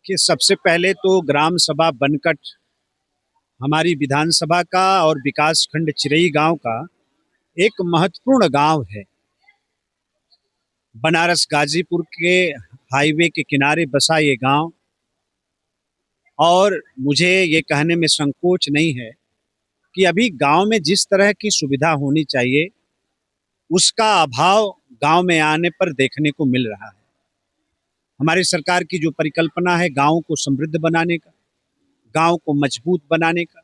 कि सबसे पहले तो ग्राम सभा बनकट हमारी विधानसभा का और विकास खंड चिरई गांव का एक महत्वपूर्ण गांव है। बनारस गाजीपुर के हाईवे के किनारे बसा ये गांव, और मुझे ये कहने में संकोच नहीं है कि अभी गांव में जिस तरह की सुविधा होनी चाहिए उसका अभाव गांव में आने पर देखने को मिल रहा है। हमारी सरकार की जो परिकल्पना है गांव को समृद्ध बनाने का, गांव को मजबूत बनाने का,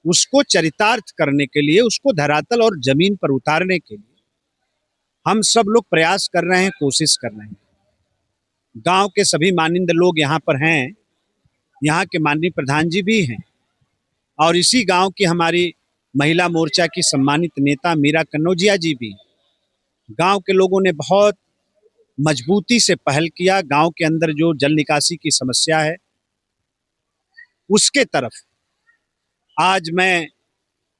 उसको चरितार्थ करने के लिए, उसको धरातल और जमीन पर उतारने के लिए हम सब लोग प्रयास कर रहे हैं, कोशिश कर रहे हैं। गांव के सभी मानिंद लोग यहाँ पर हैं, यहाँ के माननीय प्रधान जी भी हैं, और इसी गांव की हमारी महिला मोर्चा की सम्मानित नेता मीरा कन्नौजिया जी भी। गांव के लोगों ने बहुत मजबूती से पहल किया। गांव के अंदर जो जल निकासी की समस्या है उसके तरफ आज मैं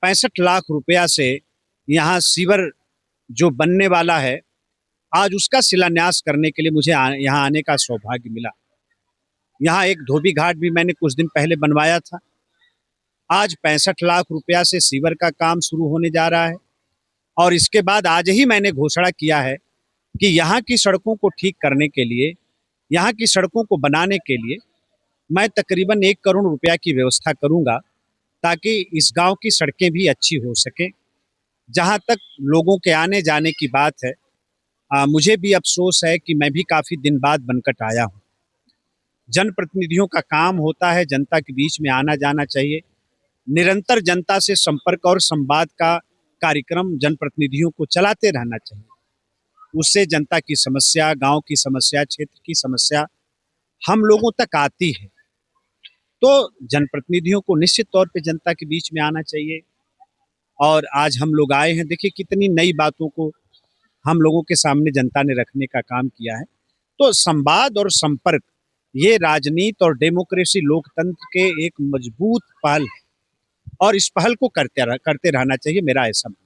65 लाख रुपया से यहाँ सीवर जो बनने वाला है, आज उसका शिलान्यास करने के लिए मुझे यहाँ आने का सौभाग्य मिला। यहाँ एक धोबी घाट भी मैंने कुछ दिन पहले बनवाया था। आज 65 लाख रुपया से सीवर का काम शुरू होने जा रहा है, और इसके बाद आज ही मैंने घोषणा किया है कि यहाँ की सड़कों को ठीक करने के लिए, यहाँ की सड़कों को बनाने के लिए मैं तकरीबन 1 करोड़ रुपया की व्यवस्था करूँगा, ताकि इस गांव की सड़कें भी अच्छी हो सकें। जहाँ तक लोगों के आने जाने की बात है, मुझे भी अफसोस है कि मैं भी काफ़ी दिन बाद बनकट आया हूँ। जनप्रतिनिधियों का काम होता है जनता के बीच में आना जाना चाहिए, निरंतर जनता से संपर्क और संवाद का कार्यक्रम जनप्रतिनिधियों को चलाते रहना चाहिए। उससे जनता की समस्या, गांव की समस्या, क्षेत्र की समस्या हम लोगों तक आती है। तो जनप्रतिनिधियों को निश्चित तौर पे जनता के बीच में आना चाहिए, और आज हम लोग आए हैं। देखिए कितनी नई बातों को हम लोगों के सामने जनता ने रखने का काम किया है। तो संवाद और संपर्क, ये राजनीति और डेमोक्रेसी, लोकतंत्र के एक मजबूत पहल है, और इस पहल को करते रहना चाहिए, मेरा ऐसा मानना है।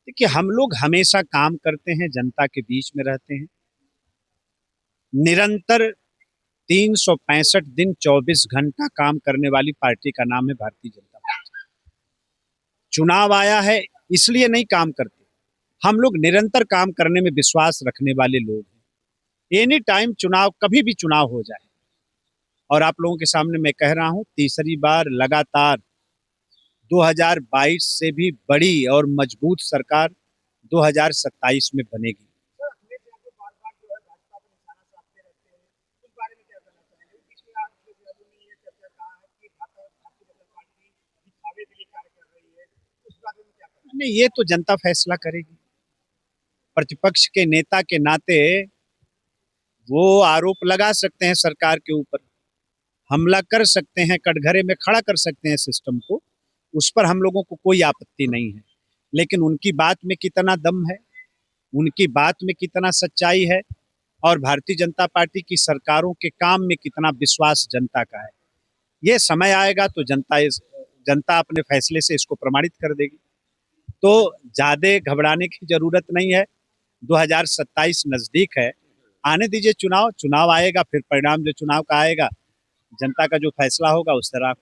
देखिए हम लोग हमेशा काम करते हैं, जनता के बीच में रहते हैं, निरंतर 365 दिन 24 घंटा काम करने वाली पार्टी का नाम है भारतीय जनता पार्टी। चुनाव आया है इसलिए नहीं काम करते, हम लोग निरंतर काम करने में विश्वास रखने वाले लोग हैं। एनी टाइम चुनाव, कभी भी चुनाव हो जाए, और आप लोगों के सामने मैं कह रहा हूं, तीसरी बार लगातार 2022 से भी बड़ी और मजबूत सरकार 2027 में बनेगी। नहीं, ये तो जनता फैसला करेगी। प्रतिपक्ष के नेता के नाते वो आरोप लगा सकते हैं सरकार के ऊपर, हमला कर सकते हैं, कटघरे में खड़ा कर सकते हैं सिस्टम को, उस पर हम लोगों को कोई आपत्ति नहीं है। लेकिन उनकी बात में कितना दम है, उनकी बात में कितना सच्चाई है, और भारतीय जनता पार्टी की सरकारों के काम में कितना विश्वास जनता का है, ये समय आएगा तो जनता अपने फैसले से इसको प्रमाणित कर देगी। तो ज्यादा घबराने की जरूरत नहीं है। 2027 नजदीक है, आने दीजिए चुनाव। चुनाव आएगा, फिर परिणाम जो चुनाव का आएगा, जनता का जो फैसला होगा उस तरह